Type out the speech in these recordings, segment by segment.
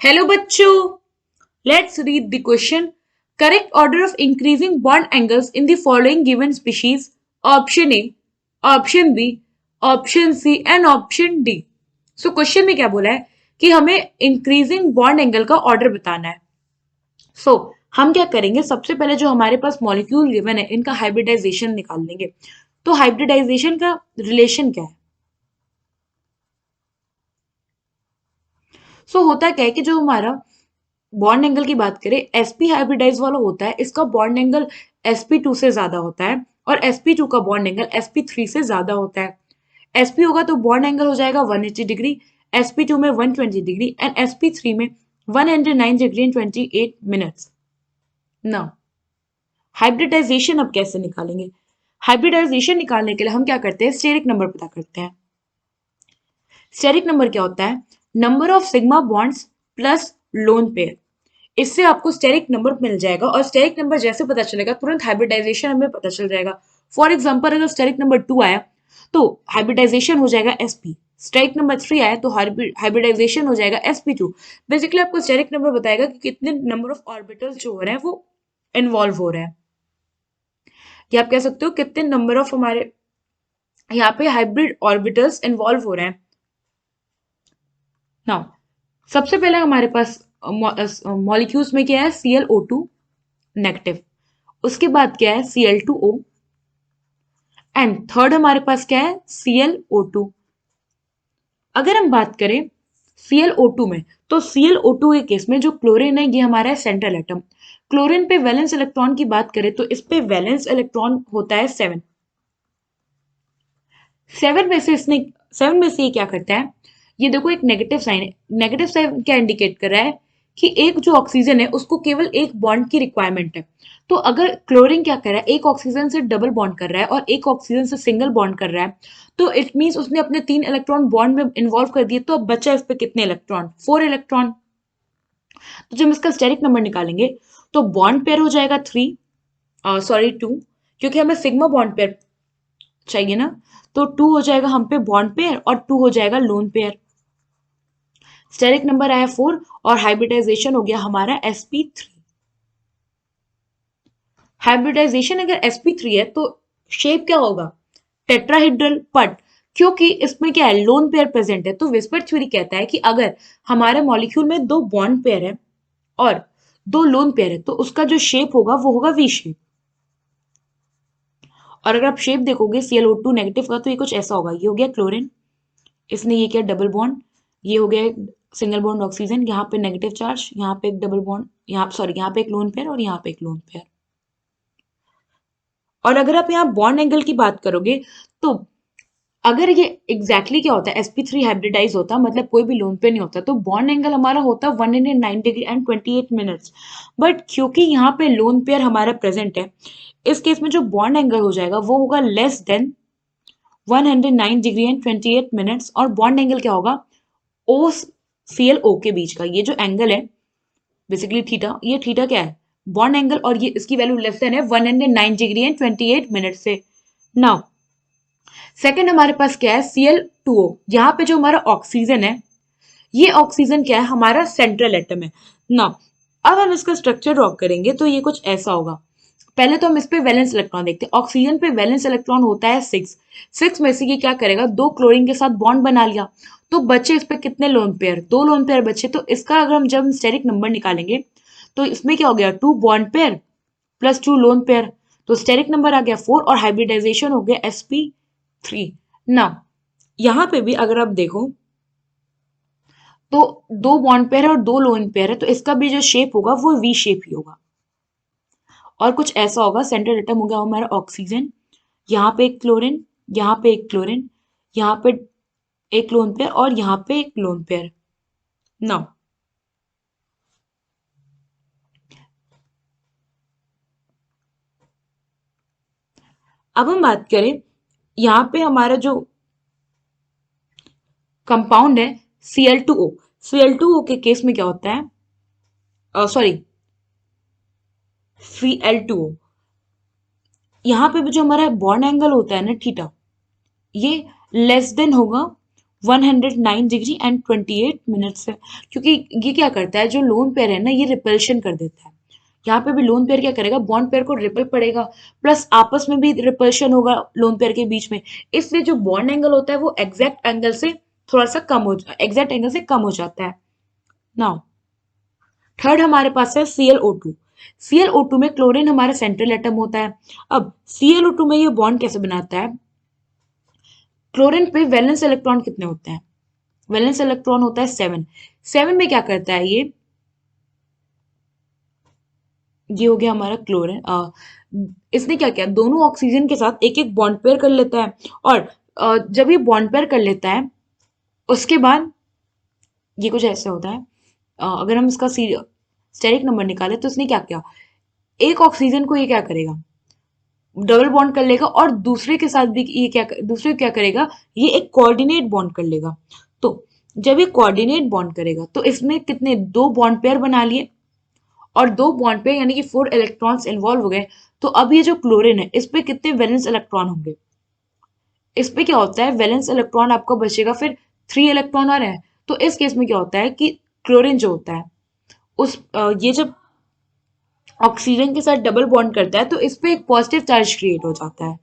Hello बच्चों, let's read the question. Correct order of increasing bond angles in the following given species. Option A, option B, option C and option D. So question में क्या बोला है कि हमें increasing bond angle का order बताना है. सो हम क्या करेंगे, सबसे पहले जो हमारे पास मॉलिक्यूल गिवन है इनका हाइब्रिडाइजेशन निकाल लेंगे. तो हाइब्रिडाइजेशन का रिलेशन क्या है? होता क्या है कि जो हमारा बॉन्ड एंगल की बात करें, sp हाइब्रिडाइज वाला होता है, इसका बॉन्ड एंगल sp2 से ज्यादा होता है और sp2 का बॉन्ड एंगल sp3 से ज्यादा होता है. sp होगा तो बॉन्ड एंगल हो जाएगा 180 डिग्री, sp2 में 120 डिग्री एंड sp3 में 109 डिग्री एंड 28 मिनट्स. ना हाइब्रिडाइजेशन अब कैसे निकालेंगे? हाइब्रिडाइजेशन निकालने के लिए हम क्या करते हैं, स्टेरिक नंबर पता करते हैं. स्टेरिक नंबर क्या होता है? Number of sigma bonds plus lone pair. इससे आपको स्टेरिक नंबर मिल जाएगा और स्टेरिक नंबर जैसे पता चलेगा तुरंत हाइब्रिडाइजेशन हमें पता चल जाएगा. फॉर एग्जांपल अगर स्टेरिक नंबर 2 आया तो हाइब्रिडाइजेशन हो जाएगा sp. स्टेरिक नंबर 3 आया तो हाइब्रिडाइजेशन हो जाएगा sp2. बेसिकली आपको स्टेरिक नंबर बताएगा कि कितने नंबर ऑफ ऑर्बिटल्स जो हो रहे हैं वो इन्वॉल्व हो रहे हैं. या आप कह सकते हो कितने नंबर ऑफ हमारे यहाँ पे हाइब्रिड ऑर्बिटल्स इन्वॉल्व हो रहे हैं. नाउ सबसे पहले हमारे पास मॉलिक्यूल्स में क्या है, ClO2 नेगेटिव. उसके बाद क्या है, Cl2O. एंड थर्ड हमारे पास क्या है, ClO2. अगर हम बात करें ClO2 में, तो ClO2 के केस में जो क्लोरीन है ये हमारा है सेंट्रल एटम. क्लोरीन पे वैलेंस इलेक्ट्रॉन की बात करें तो इस पे वैलेंस इलेक्ट्रॉन होता है 7. 7 में से इसने 7 में से ये क्या करता है, ये देखो एक नेगेटिव साइन है. नेगेटिव साइन क्या इंडिकेट कर रहा है कि एक जो ऑक्सीजन है उसको केवल एक बॉन्ड की रिक्वायरमेंट है. तो अगर क्लोरीन क्या कर रहा है, एक ऑक्सीजन से डबल बॉन्ड कर रहा है और एक ऑक्सीजन से सिंगल बॉन्ड कर रहा है, तो इट मीन्स उसने अपने 3 इलेक्ट्रॉन बॉन्ड में इन्वॉल्व कर दिए. तो अब बचा इस पे कितने इलेक्ट्रॉन, 4 इलेक्ट्रॉन. तो जब हम इसका स्टेरिक नंबर निकालेंगे तो बॉन्ड पेयर हो जाएगा 3, सॉरी 2, क्योंकि हमें सिग्मा बॉन्ड पेयर चाहिए ना. तो 2 हो जाएगा हम पे बॉन्ड पेयर और 2 हो जाएगा लोन पेयर. स्टेरिक नंबर आया 4 और हाइब्रिडाइजेशन हो गया हमारा sp3. हाइब्रिडाइजेशन अगर sp3 है तो शेप क्या होगा, टेट्राहेड्रल. बट क्योंकि इसमें क्या है, लोन पेयर प्रेजेंट है, तो विस्पर थ्योरी कहता है कि अगर हमारे मॉलिक्यूल में 2 बॉन्ड पेयर है और 2 लोन पेयर है तो उसका जो शेप होगा वो होगा वी शेप. और अगर आप शेप देखोगे ClO2 नेगेटिव का तो ये कुछ ऐसा होगा. ये हो गया क्लोरीन, इसने ये किया डबल बॉन्ड, ये हो गया सिंगल बॉन्ड ऑक्सीजन, यहाँ पे नेगेटिव चार्ज, यहाँ पे एक डबल बॉन्ड, यहाँ सॉरी यहाँ पे एक लोन पेयर और यहाँ पे एक लोन पेयर. और अगर आप यहाँ बॉन्ड एंगल की बात करोगे तो अगर ये एग्जैक्टली क्या होता है, sp3 हाइब्रिडाइज होता मतलब कोई भी लोन पेयर नहीं होता, तो बॉन्ड एंगल हमारा होता 109 डिग्री एंड 28 मिनट्स. बट क्योंकि यहाँ पे लोन पेयर हमारा प्रेजेंट है, इस केस में जो बॉन्ड एंगल हो जाएगा वो होगा less than 109 degree and 28 minutes. और बॉन्ड एंगल क्या होगा, ओ ClO के बीच का ये जो एंगल है बेसिकली थीटा, ये थीटा क्या है, बॉन्ड एंगल, और ये इसकी वैल्यू लेस देन है 109 डिग्री एंड 28 मिनट से. नाउ सेकंड हमारे पास क्या है, Cl2O. यहाँ पे जो हमारा ऑक्सीजन है, ये ऑक्सीजन क्या है, हमारा सेंट्रल एटम है. नाउ अब हम इसका स्ट्रक्चर ड्रॉ करेंगे तो ये कुछ ऐसा होगा. पहले तो हम इस पे वैलेंस इलेक्ट्रॉन देखते हैं. ऑक्सीजन पे वैलेंस इलेक्ट्रॉन होता है 6 में से ये क्या करेगा, 2 क्लोरीन के साथ बॉन्ड बना लिया, तो बचे इस पे कितने लोन पेयर, 2 लोन पेयर बचे. तो इसका अगर हम जब स्टेरिक नंबर निकालेंगे तो इसमें क्या हो गया, 2 bond pair plus 2 lone pair, तो स्टेरिक नंबर आ गया 4 और हाइब्रिडाइजेशन हो गया sp3. ना यहाँ पे भी अगर आप देखो तो 2 बॉन्ड पेयर और 2 लोन पेयर है, तो इसका भी जो शेप होगा वो वी शेप ही होगा. और कुछ ऐसा होगा, सेंट्रल एटम हो गया हमारा ऑक्सीजन, यहाँ पे एक क्लोरीन, यहाँ पे एक क्लोरीन, यहाँ पे एक लोन पेयर और यहाँ पे एक लोन पेयर. नाउ अब हम बात करें, यहाँ पे हमारा जो कंपाउंड है Cl2O. Cl2O के केस में क्या होता है, सॉरी Cl2O, यहाँ पे भी जो हमारा बॉन्ड एंगल होता है ना थीटा, ये लेस देन होगा 109 डिग्री एंड 28 मिनट्स है, क्योंकि ये क्या करता है, जो लोन पेयर है ना, ये रिपल्शन कर देता है। यहाँ पे भी लोन पेयर क्या करेगा, बॉन्ड पेयर को रिपल पड़ेगा, प्लस आपस में भी रिपल्शन होगा लोन पेयर के बीच में। इसलिए जो बॉन्ड एंगल होता है वो एग्जैक्ट एंगल से थोड़ा सा कम हो, एग्जैक्ट एंगल से कम हो जाता है। नाउ थर्ड हमारे पास है ClO2। ClO2 में क्लोरीन हमारा सेंट्रल एटम होता है। अब ClO2 में ये बॉन्ड कैसे बनाता है, क्लोरीन पे वैलेंस इलेक्ट्रॉन कितने होते हैं, वैलेंस इलेक्ट्रॉन होता है 7। 7 में क्या करता है ये हो गया हमारा क्लोरीन। इसने क्या किया, दोनों ऑक्सीजन के साथ एक एक बॉन्ड पेयर कर लेता है, और जब ये बॉन्ड पेयर कर लेता है उसके बाद ये कुछ ऐसा होता है। अगर हम इसका स्टेरिक नंबर निकाले तो इसने क्या किया, एक ऑक्सीजन को ये क्या करेगा, डबल बॉन्ड कर लेगा, और दूसरे के साथ भी ये दूसरे क्या करेगा, ये एक कोऑर्डिनेट बॉन्ड कर लेगा। तो जब ये कोऑर्डिनेट बॉन्ड करेगा तो इसमें कितने, दो बॉन्ड पेयर बना लिए, और दो बॉन्ड पे यानी कि 4 इलेक्ट्रॉन्स इन्वॉल्व हो गए। तो अब ये जो क्लोरीन है इस पे कितने वैलेंस इलेक्ट्रॉन होंगे, इस पे क्या होता है, वैलेंस इलेक्ट्रॉन आपका बचेगा फिर 3 इलेक्ट्रॉन आ रहे हैं। तो इस केस में क्या होता है कि क्लोरीन जो होता है ये जब ऑक्सीजन के साथ डबल बॉन्ड करता है तो इस पे एक पॉजिटिव चार्ज क्रिएट हो जाता है,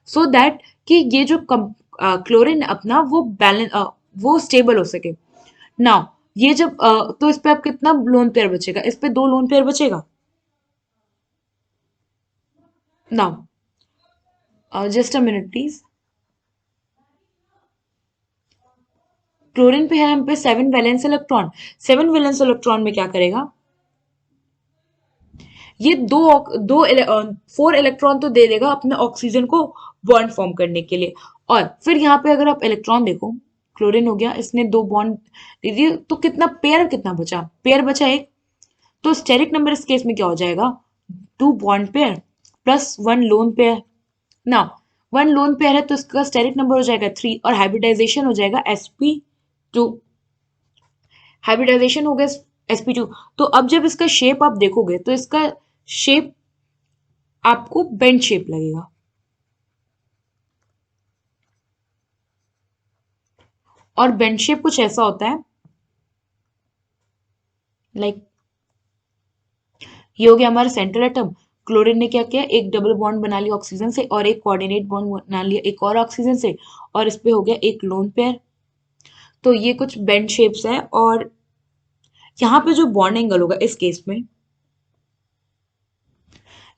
सो दैट कि ये जो क्लोरीन अपना वो बैलेंस वो स्टेबल हो सके। नाउ ये जब तो इस पे अब कितना लोन पेयर बचेगा, इस पे दो लोन पेयर बचेगा। Now just a minute please. Chlorine पे है हम पे 7 वैलेंस इलेक्ट्रॉन। 7 वैलेंस इलेक्ट्रॉन में क्या करेगा, ये दो 4 इलेक्ट्रॉन तो दे देगा अपने ऑक्सीजन को बॉन्ड फॉर्म करने के लिए। और फिर यहाँ पे अगर आप इलेक्ट्रॉन देखो, क्लोरीन हो गया, इसने दो बॉन्ड दे दिए, तो कितना पेयर, कितना बचा, पेयर बचा एक। तो स्टेरिक नंबर इस केस में क्या हो जाएगा, 2 bond pair plus 1 lone pair. ना 1 लोन पेयर है तो इसका स्टेरिक नंबर हो जाएगा 3, और हाइब्रिडाइजेशन हो जाएगा sp2। हाइब्रिडाइजेशन हो गया sp2। तो अब जब इसका शेप आप देखोगे तो इसका शेप आपको बेंड शेप लगेगा। और बेंड शेप कुछ ऐसा होता है, लाइक ये हो गया हमारा सेंट्रल एटम। क्लोरीन ने क्या किया, एक डबल बॉन्ड बना लिया ऑक्सीजन से, और एक कोऑर्डिनेट बॉन्ड बना लिया एक और ऑक्सीजन से, और इस पे हो गया एक लोन पेयर। तो ये कुछ बेंड शेप्स है। और यहाँ पे जो बॉन्ड एंगल होगा इस केस में,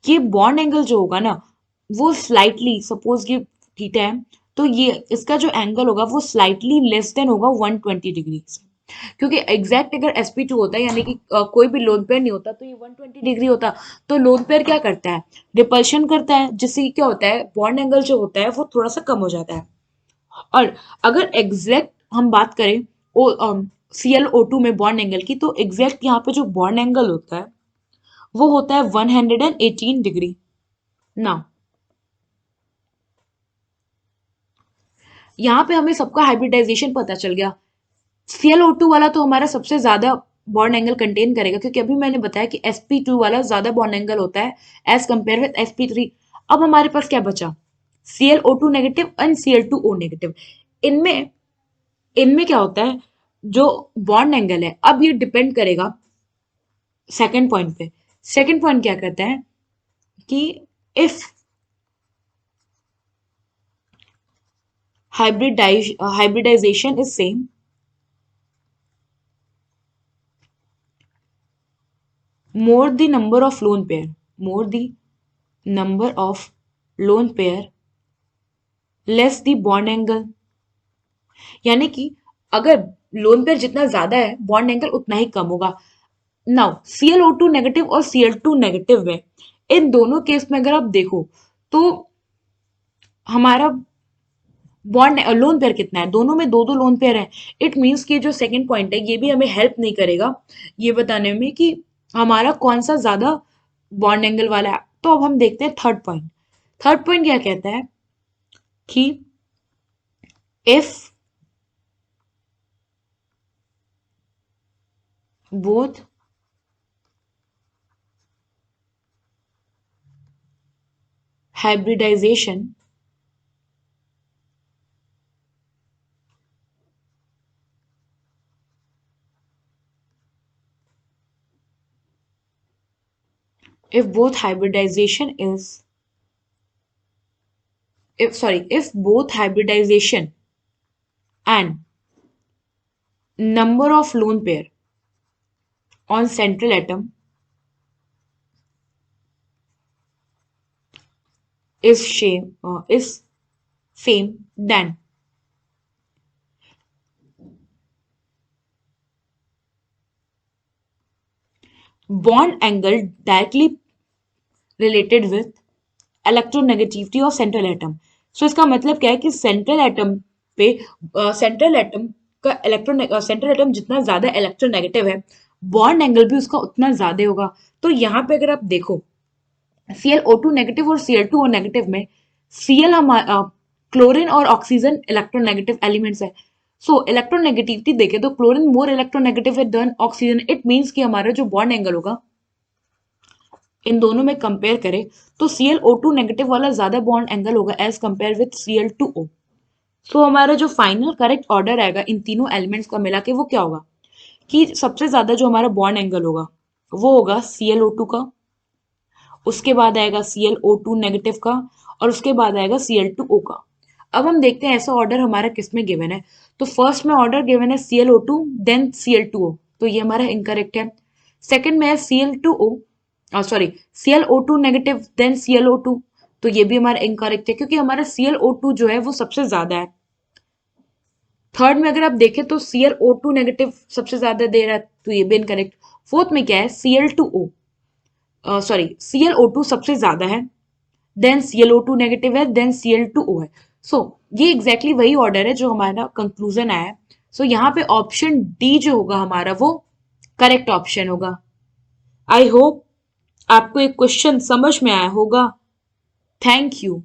ये बॉन्ड एंगल जो होगा ना, वो स्लाइटली, सपोज ये थीटा है, तो ये इसका जो एंगल होगा वो स्लाइटली लेस देन होगा 120 डिग्री से। क्योंकि एग्जैक्ट अगर sp2 होता है यानी कि कोई भी लोन पेयर नहीं होता तो ये 120 डिग्री होता। तो लोन पेयर क्या करता है, रिपल्शन करता है, जिससे कि क्या होता है, बॉन्ड एंगल जो होता है वो थोड़ा सा कम हो जाता है। और अगर एग्जैक्ट हम बात करें ओ ClO2 में बॉन्ड एंगल की, तो एग्जैक्ट यहाँ पे जो बॉन्ड एंगल होता है वो होता है 118 डिग्री। ना यहाँ पे हमें सबका हाइब्रिडाइजेशन पता चल गया। ClO2 वाला तो हमारा सबसे ज्यादा बॉन्ड एंगल कंटेन करेगा, क्योंकि अभी मैंने बताया कि sp2 वाला ज्यादा बॉन्ड एंगल होता है एज कंपेयर विद sp3। अब हमारे पास क्या बचा, ClO2 negative and Cl2O negative. इनमें इनमें क्या होता है, जो बॉन्ड एंगल है अब ये डिपेंड करेगा सेकंड पॉइंट पे। सेकंड पॉइंट क्या कहता है कि if hybridization is same, more the number of lone pair, more the number of lone pair, less the bond angle। यानी कि अगर लोन पेयर जितना ज्यादा है बॉन्ड एंगल उतना ही कम होगा। नाउ ClO2 नेगेटिव और Cl2 नेगेटिव में, इन दोनों केस में अगर आप देखो तो हमारा बॉन्ड लोन पेयर कितना है, दोनों में दो दो लोन पेयर है। इट मीन्स कि जो सेकंड पॉइंट है ये भी हमें हेल्प नहीं करेगा ये बताने में कि हमारा कौन सा ज्यादा बॉन्ड एंगल वाला है। तो अब हम देखते हैं थर्ड पॉइंट। थर्ड पॉइंट क्या कहता है कि if both hybridization if both hybridization is if both hybridization and number of lone pair on central atom is same, then bond angle directly related with electronegativity of central atom. So इसका मतलब क्या है कि central atom पे central atom का central atom जितना ज्यादा electronegative है, बॉन्ड एंगल भी उसका उतना ज्यादा होगा। तो यहाँ पे अगर आप देखो Cl O2 नेगेटिव और Cl2O नेगेटिव में Cl हमारा क्लोरीन और ऑक्सीजन इलेक्ट्रोनेगेटिव एलिमेंट्स है। सो इलेक्ट्रोनेगेटिविटी देखे तो क्लोरीन मोर इलेक्ट्रोनेगेटिव है देन ऑक्सीजन। इट मीन्स कि हमारा जो बॉन्ड एंगल होगा इन दोनों में कंपेयर करें तो Cl O2 नेगेटिव वाला ज्यादा बॉन्ड एंगल होगा एज कंपेयर विद Cl2O। सो हमारा जो फाइनल करेक्ट ऑर्डर आएगा इन तीनों एलिमेंट्स का मिला के वो क्या होगा कि सबसे ज्यादा जो हमारा बॉन्ड एंगल होगा वो होगा Cl O2 का, उसके बाद आएगा Cl O2 नेगेटिव का, और उसके बाद आएगा Cl2O का। अब हम देखते हैं ऐसा ऑर्डर हमारा किस में गिवन है। तो फर्स्ट में ऑर्डर गिवन है Cl O2 देन Cl2O, तो ये हमारा इनकरेक्ट है। सेकंड में है Cl2O negative then Cl O2, तो ये भी हमारा इनकरेक्ट है क्योंकि हमारा Cl O2 जो है वो सबसे ज्यादा है। थर्ड में अगर आप देखें तो Cl O2 नेगेटिव सबसे ज्यादा दे रहा है, तो ये भी इनकरेक्ट। फोर्थ में क्या है Cl2O सबसे ज्यादा है, देन Cl O2 नेगेटिव है, देन Cl2O है। सो ये एग्जैक्टली वही ऑर्डर है जो हमारा कंक्लूजन आया है। सो यहाँ पे ऑप्शन डी जो होगा हमारा वो करेक्ट ऑप्शन होगा। आई होप आपको एक क्वेश्चन समझ में आया होगा। Thank you.